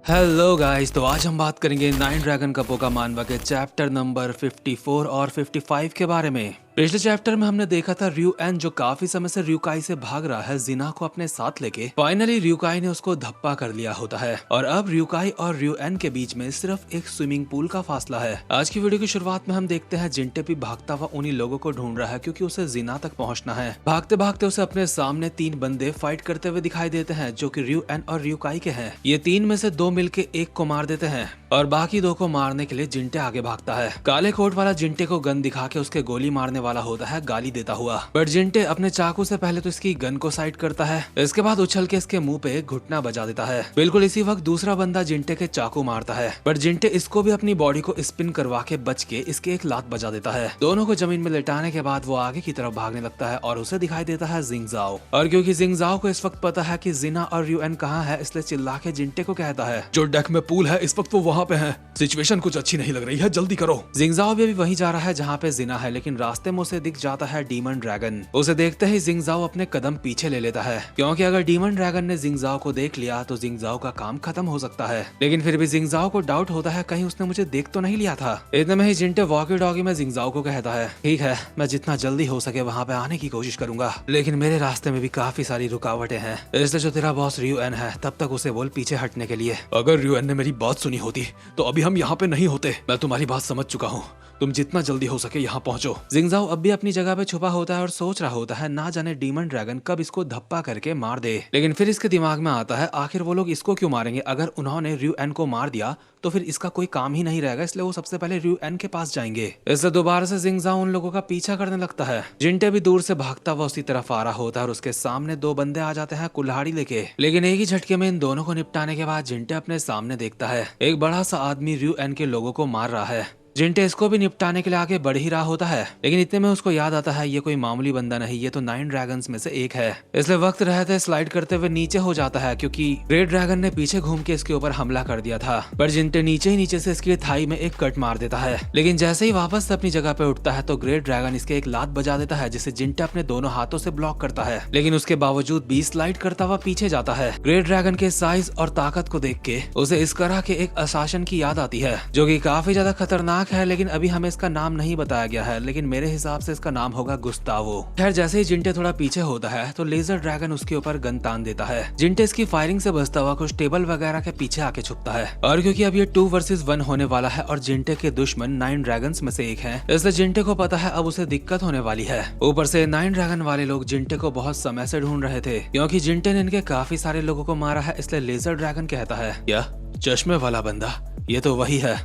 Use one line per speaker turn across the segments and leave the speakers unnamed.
Hello guys, तो आज हम बात करेंगे नाइन ड्रैगन का पोका मानवा के चैप्टर नंबर 54 और 55 के बारे में। पिछले चैप्टर में हमने देखा था ryuan जो काफी समय से ryukai से भाग रहा है जिना को अपने साथ लेके। फाइनली ryukai ने उसको धप्पा कर लिया होता है और अब ryukai और ryuan के बीच में सिर्फ एक स्विमिंग पूल का फासला है। आज की वीडियो की शुरुआत में हम देखते हैं जिंटे भी भागता हुआ उन्हीं लोगों को ढूंढ रहा है क्योंकि उसे जिना तक पहुंचना है। भागते भागते उसे अपने सामने तीन बंदे फाइट करते हुए दिखाई देते हैं जो कि ryuan और ryukai के हैं। ये तीन में से दो मिलके एक को मार देते हैं और बाकी दो को मारने के लिए जिंटे आगे भागता है। काले कोट वाला जिंटे को गन दिखा के उसके गोली मारने वाला होता है गाली देता हुआ, बट जिंटे अपने चाकू से पहले तो इसकी गन को साइड करता है, इसके बाद उछल के इसके मुंह पे घुटना बजा देता है। बिल्कुल इसी वक्त दूसरा बंदा जिंटे के चाकू मारता है, बट जिंटे इसको भी अपनी बॉडी को स्पिन करवा के बच के इसके एक लात बजा देता है। दोनों को जमीन में लेटाने के बाद वो आगे की तरफ भागने लगता है और उसे दिखाई देता है जिंगजाओ। और क्योंकि जिंगजाओ को इस वक्त पता है कि जिना और ryuan कहाँ है, इसलिए चिल्ला के जिंटे को कहता है जो डेक में पूल है इस वक्त वो वहाँ पे है, सिचुएशन कुछ अच्छी नहीं लग रही है, जल्दी करो। जिंगजाओ भी वहीं जा रहा है जहाँ पे जिना है, लेकिन रास्ते में उसे दिख जाता है डीमन ड्रैगन। उसे देखते ही जिंगजाओ अपने कदम पीछे ले लेता है क्योंकि अगर डीमन ड्रैगन ने जिंगजाओ को देख लिया तो जिंगजाओ का काम खत्म हो सकता है। लेकिन फिर भी जिंगजाओ को डाउट होता है कहीं उसने मुझे देख तो नहीं लिया था। इतने में ही जिंटे वॉकी डॉगी में जिंगजाओ को कहता है ठीक है, मैं जितना जल्दी हो सके वहाँ पे आने की कोशिश करूंगा, लेकिन मेरे रास्ते में भी काफी सारी रुकावटें हैं, इसलिए जो तेरा बॉस ryuan है तब तक उसे बोल पीछे हटने के लिए। अगर ryuan ने मेरी बात सुनी होती तो अभी हम यहाँ पे नहीं होते। मैं तुम्हारी बात समझ चुका हूँ, तुम जितना जल्दी हो सके यहाँ पहुँचो। जिंगजाओ अब भी अपनी जगह पे छुपा होता है और सोच रहा होता है ना जाने डीमन ड्रैगन कब इसको धप्पा करके मार दे। लेकिन फिर इसके दिमाग में आता है आखिर वो लोग इसको क्यों मारेंगे, अगर उन्होंने ryuan को मार दिया तो फिर इसका कोई काम ही नहीं रहेगा, इसलिए वो सबसे पहले ryuan के पास जाएंगे। इससे दोबारा से जिंगजाओ उन लोगों का पीछा करने लगता है। जिंटे भी दूर से भागता हुआ उसी तरफ आ रहा होता है और उसके सामने दो बंदे आ जाते हैं कुल्हाड़ी लेके। लेकिन एक ही झटके में इन दोनों को निपटाने के बाद जिंटे अपने सामने देखता है एक बड़ा सा आदमी ryuan के लोगों को मार रहा है। जिंटे इसको भी निपटाने के लिए आगे बढ़ ही रहा होता है, लेकिन इतने में उसको याद आता है ये कोई मामूली बंदा नहीं, ये तो नाइन ड्रैगन्स में से एक है। इसलिए वक्त रहते स्लाइड करते हुए नीचे हो जाता है क्योंकि ग्रेट ड्रैगन ने पीछे घूम के इसके ऊपर हमला कर दिया था। पर जिंटे नीचे ही नीचे से इसकी थाई में एक कट मार देता है, लेकिन जैसे ही वापस अपनी जगह पे उठता है तो ग्रेट ड्रैगन इसके एक लात बजा देता है जिसे जिंटे अपने दोनों हाथों से ब्लॉक करता है, लेकिन उसके बावजूद भी स्लाइड करता हुआ पीछे जाता है। ग्रेट ड्रैगन के साइज और ताकत को देख के उसे इस तरह के एक अशासन की याद आती है जो की काफी ज्यादा खतरनाक है, लेकिन अभी इसका नाम नहीं बताया गया है, लेकिन मेरे हिसाब से इसका नाम होगा गुस्तावो। खैर जैसे ही जिंटे थोड़ा पीछे होता है तो लेजर ड्रैगन उसके ऊपर गन तान देता है। जिंटे इसकी फायरिंग से बचता हुआ कुछ टेबल वगैरह के पीछे आके छुपता है, और क्योंकि अब ये 2 वर्सेस 1 होने वाला है और जिंटे के दुश्मन नाइन ड्रैगन्स में से एक है, इसलिए जिंटे को पता है अब उसे दिक्कत होने वाली है। ऊपर से नाइन ड्रैगन वाले लोग जिंटे को बहुत समय से ढूंढ रहे थे क्योंकि जिंटे ने इनके काफी सारे लोगों को मारा है, इसलिए लेजर ड्रैगन कहता है क्या चश्मे वाला बंदा, ये तो वही है,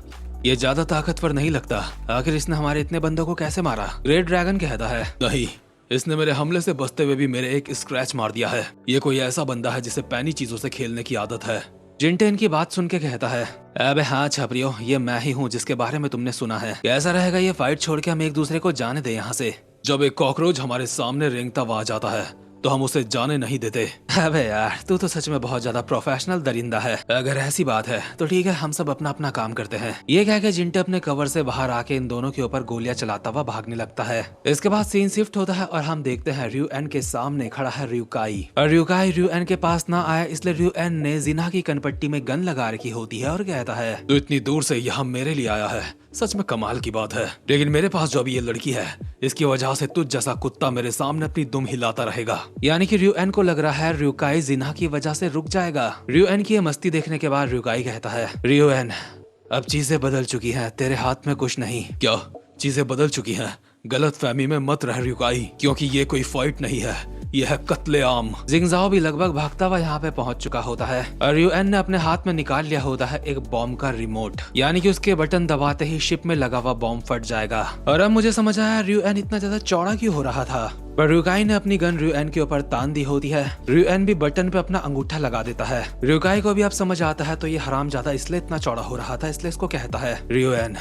ये ज्यादा ताकतवर नहीं लगता, आखिर इसने हमारे इतने बंदों को कैसे मारा। ग्रेट ड्रैगन कहता है नहीं, इसने मेरे हमले से बचते हुए भी मेरे एक स्क्रैच मार दिया है, ये कोई ऐसा बंदा है जिसे पैनी चीजों से खेलने की आदत है। जिंटे इनकी बात सुन के कहता है अबे हाँ छपरियो, ये मैं ही हूँ जिसके बारे में तुमने सुना है, कैसा रहेगा ये फाइट छोड़ के हम एक दूसरे को जाने दे यहाँ से। जब एक कॉकरोच हमारे सामने रेंगता हुआ आ जाता है तो हम उसे जाने नहीं देते। अबे यार तू तो सच में बहुत ज्यादा प्रोफेशनल दरिंदा है, अगर ऐसी बात है तो ठीक है, हम सब अपना अपना काम करते हैं। ये कह के जिंटे अपने कवर से बाहर आके इन दोनों के ऊपर गोलियां चलाता हुआ भागने लगता है। इसके बाद सीन शिफ्ट होता है और हम देखते हैं ryuan के सामने खड़ा है ryukai, और ryuan के पास ना आया इसलिए ryuan ने जिना की कनपट्टी में गन लगा रखी होती है और कहता है तो इतनी दूर से यहाँ मेरे लिए आया है, सच में कमाल की बात है, लेकिन मेरे पास जो अभी ये लड़की है इसकी वजह से तुझ जैसा कुत्ता मेरे सामने अपनी दुम हिलाता रहेगा। यानी कि ryuan को लग रहा है ryukai जिना की वजह से रुक जाएगा। ryuan की ये मस्ती देखने के बाद ryukai कहता है ryuan अब चीजें बदल चुकी हैं, तेरे हाथ में कुछ नहीं। क्या चीजें बदल चुकी हैं? गलत फहमी में मत रह ryukai, क्योंकि ये कोई फाइट नहीं है, ये है कत्लेआम। जिंगजाओ भी लगभग भागता हुआ यहाँ पे पहुंच चुका होता है और ryuan ने अपने हाथ में निकाल लिया होता है एक बॉम्ब का रिमोट, यानी कि उसके बटन दबाते ही शिप में लगा हुआ बॉम्ब फट जाएगा। और अब मुझे समझ आया ryuan इतना ज्यादा चौड़ा क्यों हो रहा था, पर ryukai ने अपनी गन ryuan के ऊपर तान दी होती है। ryuan भी बटन पे अपना अंगूठा लगा देता है। ryukai को भी अब समझ आता है तो ये हरामजादा इसलिए इतना चौड़ा हो रहा था, इसलिए इसको कहता है ryuan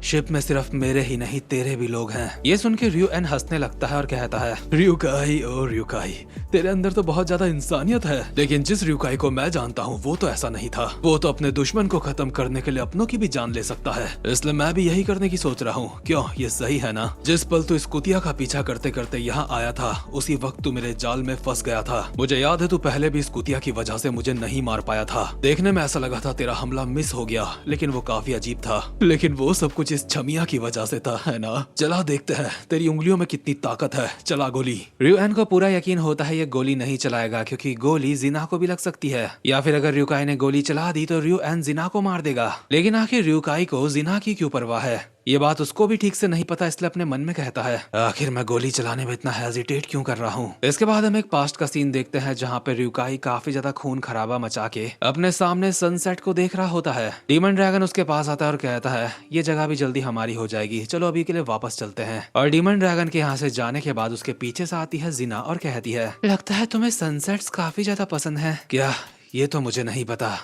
शिप में सिर्फ मेरे ही नहीं तेरे भी लोग हैं। ये सुन के रियू एन हंसने लगता है और कहता है, रियुकाई ओ रियुकाई, तेरे अंदर तो बहुत ज्यादा इंसानियत है, लेकिन जिस रियुकाई को मैं जानता हूँ वो तो ऐसा नहीं था। वो तो अपने दुश्मन को खत्म करने के लिए अपनों की भी जान ले सकता है, इसलिए मैं भी यही करने की सोच रहा हूँ। क्यों, ये सही है ना? जिस पल तू इस कुतिया का पीछा करते करते यहाँ आया था, उसी वक्त तू मेरे जाल में फंस गया था। मुझे याद है तू पहले भी इस कुतिया की वजह से मुझे नहीं मार पाया था। देखने में ऐसा लगा था तेरा हमला मिस हो गया, लेकिन वो काफी अजीब था। लेकिन वो सब कुछ इस छमिया की वजह से था, है ना? चला देखते हैं तेरी उंगलियों में कितनी ताकत है। चला गोली। रियुएन को पूरा यकीन होता है ये गोली नहीं चलाएगा, क्योंकि गोली जिना को भी लग सकती है, या फिर अगर रियुकाई ने गोली चला दी तो रियुएन जिना को मार देगा। लेकिन आखिर रियुकाई को जिना की क्यों परवाह है? ये बात उसको भी ठीक से नहीं पता, इसलिए अपने मन में कहता है, आखिर मैं गोली चलाने में इतना हेजिटेट क्यों कर रहा हूँ। इसके बाद हम एक पास्ट का सीन देखते हैं जहाँ पे रियुकाई काफी ज्यादा खून खराबा मचा के अपने सामने सनसेट को देख रहा होता है। डीमन ड्रैगन उसके पास आता है और कहता है, ये जगह भी जल्दी हमारी हो जाएगी, चलो अभी के लिए वापस चलते हैं। और डीमन ड्रैगन के यहाँ से जाने के बाद उसके पीछे से आती है जिना और कहती है, लगता है तुम्हें सनसेट्स काफी ज्यादा पसंद है। क्या? ये तो मुझे नहीं पता,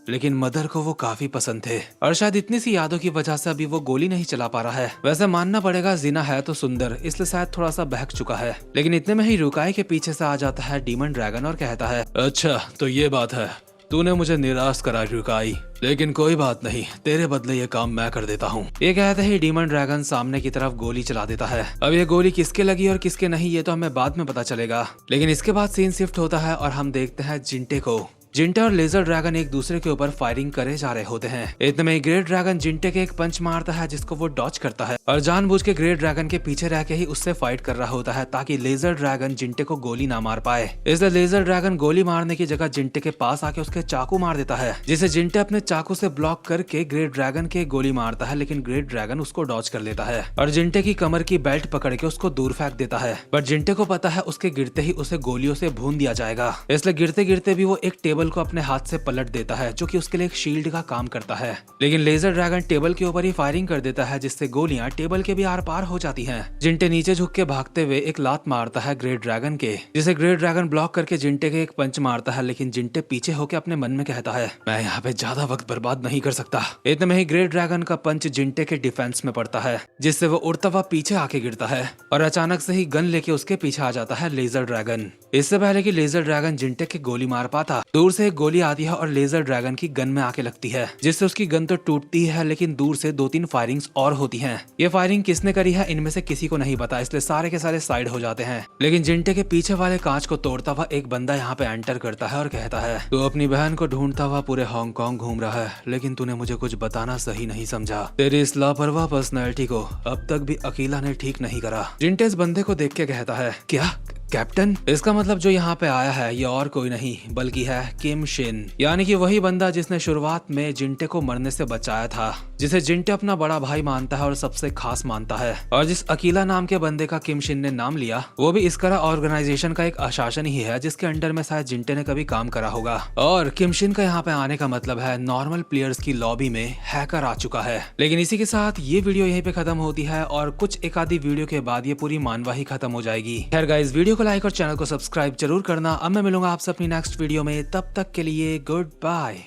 लेकिन मदर को वो काफी पसंद थे, और शायद इतनी सी यादों की वजह से अभी वो गोली नहीं चला पा रहा है। वैसे मानना पड़ेगा जिना है तो सुंदर, इसलिए शायद थोड़ा सा बहक चुका है। लेकिन इतने में ही रियुकाई के पीछे से आ जाता है डीमन ड्रैगन और कहता है, अच्छा तो ये बात है, तूने मुझे निराश करा रियुकाई, लेकिन कोई बात नहीं, तेरे बदले ये काम मैं कर देता हूँ। ये कहते ही डीमन ड्रैगन सामने की तरफ गोली चला देता है। अब ये गोली किसके लगी और किसके नहीं ये तो हमें बाद में पता चलेगा। लेकिन इसके बाद सीन शिफ्ट होता है और हम देखते हैं जिंटे को। जिंटे और लेजर ड्रैगन एक दूसरे के ऊपर फायरिंग करे जा रहे होते हैं। इतने में ग्रेट ड्रैगन जिंटे के एक पंच मारता है जिसको वो डॉच करता है, और जानबूझ के ग्रेट ड्रैगन के पीछे रह के ही उससे फाइट कर रहा होता है ताकि लेजर ड्रैगन जिंटे को गोली ना मार पाए। इसलिए लेजर ड्रैगन गोली मारने की जगह जिंटे के पास आके उसके चाकू मार देता है, जिसे जिंटे अपने चाकू से ब्लॉक करके ग्रेट ड्रैगन के गोली मारता है, लेकिन ग्रेट ड्रैगन उसको डॉच कर लेता है और जिंटे की कमर की बेल्ट पकड़ के उसको दूर फेंक देता है। बट जिंटे को पता है उसके गिरते ही उसे गोलियों से भून दिया जाएगा, इसलिए गिरते गिरते भी वो एक टेबल को अपने हाथ से पलट देता है, जो कि उसके लिए एक शील्ड का काम करता है। लेकिन लेजर ड्रैगन टेबल के ऊपर ही फायरिंग कर देता है, जिससे गोलियां टेबल के भी आर पार हो जाती हैं। जिंटे नीचे झुक के भागते हुए एक लात मारता है ग्रेट ड्रैगन के, जिसे ग्रेट ड्रैगन ब्लॉक करके जिंटे के एक पंच मारता है। लेकिन जिंटे पीछे होकर अपने मन में कहता है, मैं यहाँ पे ज्यादा वक्त बर्बाद नहीं कर सकता। इतने में ही ग्रेट ड्रैगन का पंच जिंटे के डिफेंस में पड़ता है, जिससे वो उड़ता हुआ पीछे आके गिरता है, और अचानक से ही गन लेके उसके पीछे आ जाता है लेजर ड्रैगन। इससे पहले कि लेजर ड्रैगन जिंटे की गोली मार पाता, दूर से एक गोली आती है और लेजर ड्रैगन की गन में आके लगती है, जिससे उसकी गन तो टूटती है, लेकिन दूर से 2-3 फायरिंग्स और होती हैं। ये फायरिंग किसने करी है इनमें से किसी को नहीं पता, इसलिए सारे के सारे साइड हो जाते हैं। लेकिन जिंटे के पीछे वाले कांच को तोड़ता हुआ एक बंदा यहाँ पे एंटर करता है और कहता है, तू अपनी बहन को ढूंढता हुआ पूरे हांगकांग घूम रहा है, लेकिन तूने मुझे कुछ बताना सही नहीं समझा। तेरी इस लापरवाह पर्सनैलिटी को अब तक भी अकेला ने ठीक नहीं करा। जिंटे इस बंदे को देख के कहता है, क्या कैप्टन? इसका मतलब जो यहाँ पे आया है ये और कोई नहीं बल्कि है किम शिन, यानी कि वही बंदा जिसने शुरुआत में जिंटे को मरने से बचाया था, जिसे जिंटे अपना बड़ा भाई मानता है और सबसे खास मानता है। और जिस अकीला नाम के बंदे का किम शिन ने नाम लिया, वो भी इस तरह ऑर्गेनाइजेशन का एक आशासन ही है जिसके अंडर में शायद जिंटे ने कभी काम करा होगा। और किम शिन का यहाँ पे आने का मतलब है नॉर्मल प्लेयर्स की लॉबी में हैकर आ चुका है। लेकिन इसी के साथ ये वीडियो यहीं पे खत्म होती है, और कुछ एक आधी वीडियो के बाद ये पूरी मानवाही खत्म हो जाएगी। खैर गाइस, वीडियो को लाइक और चैनल को सब्सक्राइब जरूर करना। अब मैं मिलूंगा आपसे अपनी नेक्स्ट वीडियो में, तब तक के लिए गुड बाय।